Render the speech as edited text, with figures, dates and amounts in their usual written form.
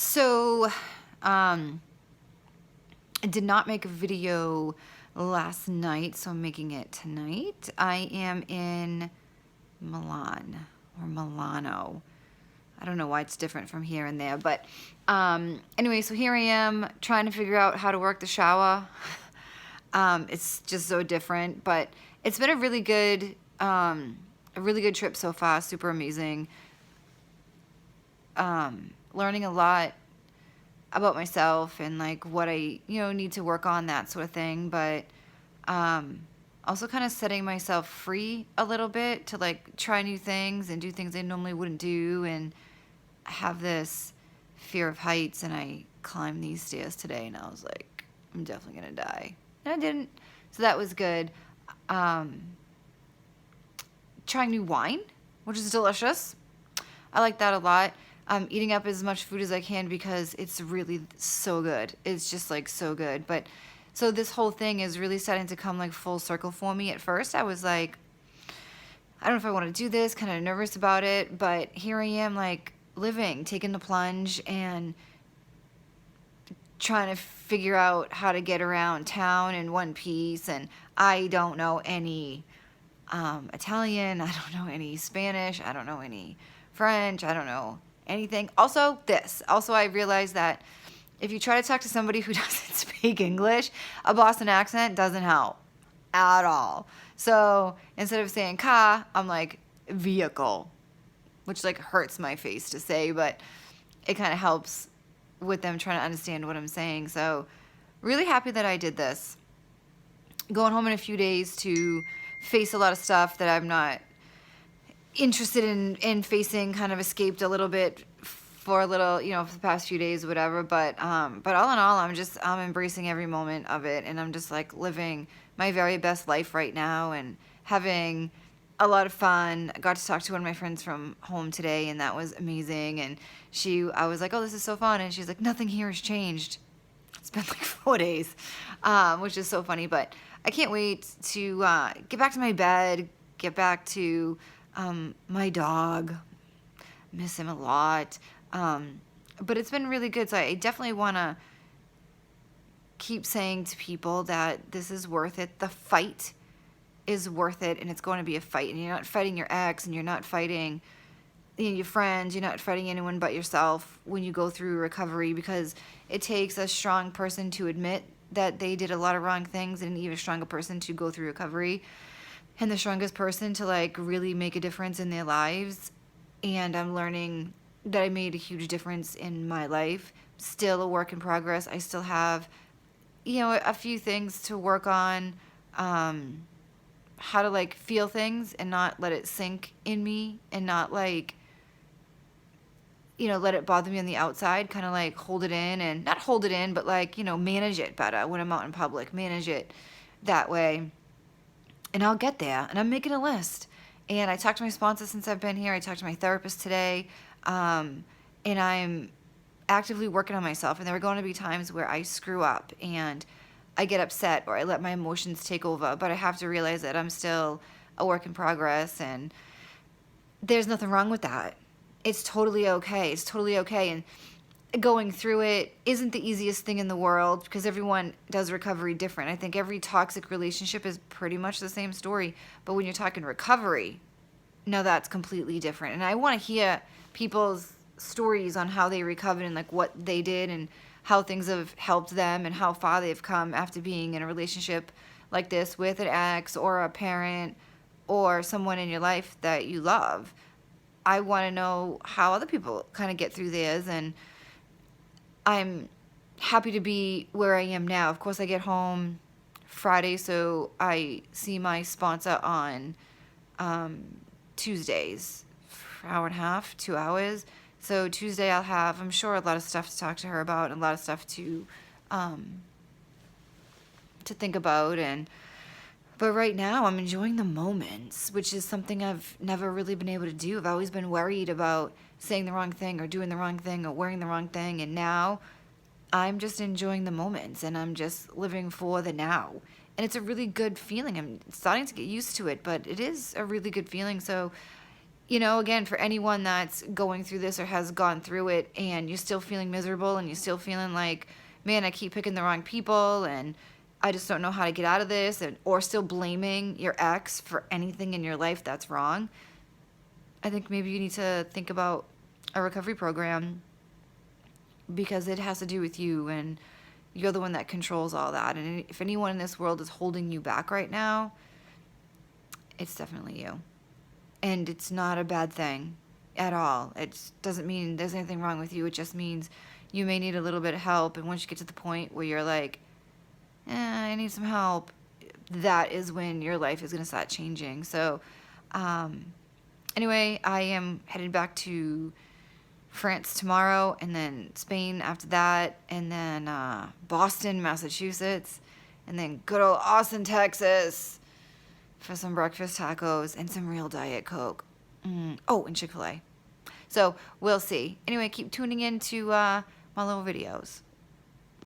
So, I did not make a video last night, so I'm making it tonight. I am in Milan or Milano. I don't know why it's different from here and there, but anyway, so here I am trying to figure out how to work the shower. It's just so different, but it's been a really good trip so far. Super amazing. Learning a lot about myself and like what I need to work on, that sort of thing, but also kind of setting myself free a little bit to like try new things and do things I normally wouldn't do. And I have this fear of heights, and I climbed these stairs today and I was like, I'm definitely gonna die, and I didn't, so that was good. Trying new wine, which is delicious. I like that a lot. Eating up as much food as I can because it's really so good. It's just like so good. But so this whole thing is really starting to come like full circle for me. At first I was like, I don't know if I want to do this, kind of nervous about it, but here I am like living, taking the plunge and trying to figure out how to get around town in one piece. And I don't know any Italian, I don't know any Spanish, I don't know any French, I don't know anything. Also, I realized that if you try to talk to somebody who doesn't speak English, a Boston accent doesn't help at all. So instead of saying car, I'm like vehicle, which like hurts my face to say, but it kind of helps with them trying to understand what I'm saying. So really happy that I did this. Going home in a few days to face a lot of stuff that I'm not interested in facing. Kind of escaped a little bit for a little, for the past few days or whatever, but all in all, I'm embracing every moment of it, and I'm just like living my very best life right now and having a lot of fun. I got to talk to one of my friends from home today, and that was amazing. And I was like, oh, this is so fun, and she's like, nothing here has changed. It's been like 4 days, which is so funny, but I can't wait to get back to my bed, get back to my dog. Miss him a lot. But it's been really good. So I definitely want to keep saying to people that this is worth it. The fight is worth it, and it's going to be a fight. And you're not fighting your ex, and you're not fighting your friends. You're not fighting anyone but yourself when you go through recovery, because it takes a strong person to admit that they did a lot of wrong things, and an even stronger person to go through recovery, and the strongest person to like really make a difference in their lives. And I'm learning that I made a huge difference in my life. Still a work in progress. I still have, a few things to work on, how to like feel things and not let it sink in me, and not like, let it bother me on the outside, kind of like hold it in, and not hold it in, but like, manage it better when I'm out in public, manage it that way. And I'll get there, and I'm making a list. And I talked to my sponsor since I've been here. I talked to my therapist today, and I'm actively working on myself. And there are going to be times where I screw up and I get upset, or I let my emotions take over. But I have to realize that I'm still a work in progress, and there's nothing wrong with that. It's totally okay. It's totally okay. And going through it isn't the easiest thing in the world, because everyone does recovery different. I think every toxic relationship is pretty much the same story. But when you're talking recovery, no, that's completely different. And I want to hear people's stories on how they recovered and like what they did and how things have helped them and how far they've come after being in a relationship like this with an ex or a parent or someone in your life that you love. I want to know how other people kind of get through theirs, and I'm happy to be where I am now. Of course, I get home Friday, so I see my sponsor on Tuesdays for an hour and a half, 2 hours. So Tuesday I'll have, I'm sure, a lot of stuff to talk to her about, and a lot of stuff to think about. But right now I'm enjoying the moments, which is something I've never really been able to do. I've always been worried about saying the wrong thing or doing the wrong thing or wearing the wrong thing. And now I'm just enjoying the moments, and I'm just living for the now. And it's a really good feeling. I'm starting to get used to it, but it is a really good feeling. So, again, for anyone that's going through this or has gone through it and you're still feeling miserable and you're still feeling like, man, I keep picking the wrong people and I just don't know how to get out of this, or still blaming your ex for anything in your life that's wrong, I think maybe you need to think about a recovery program, because it has to do with you and you're the one that controls all that. And if anyone in this world is holding you back right now, it's definitely you. And it's not a bad thing at all. It doesn't mean there's anything wrong with you. It just means you may need a little bit of help. And once you get to the point where you're like, I need some help, that is when your life is going to start changing. So, anyway, I am headed back to France tomorrow, and then Spain after that, and then Boston, Massachusetts, and then good old Austin, Texas for some breakfast tacos and some real Diet Coke. Oh, and Chick-fil-A. So we'll see. Anyway, keep tuning in to my little videos.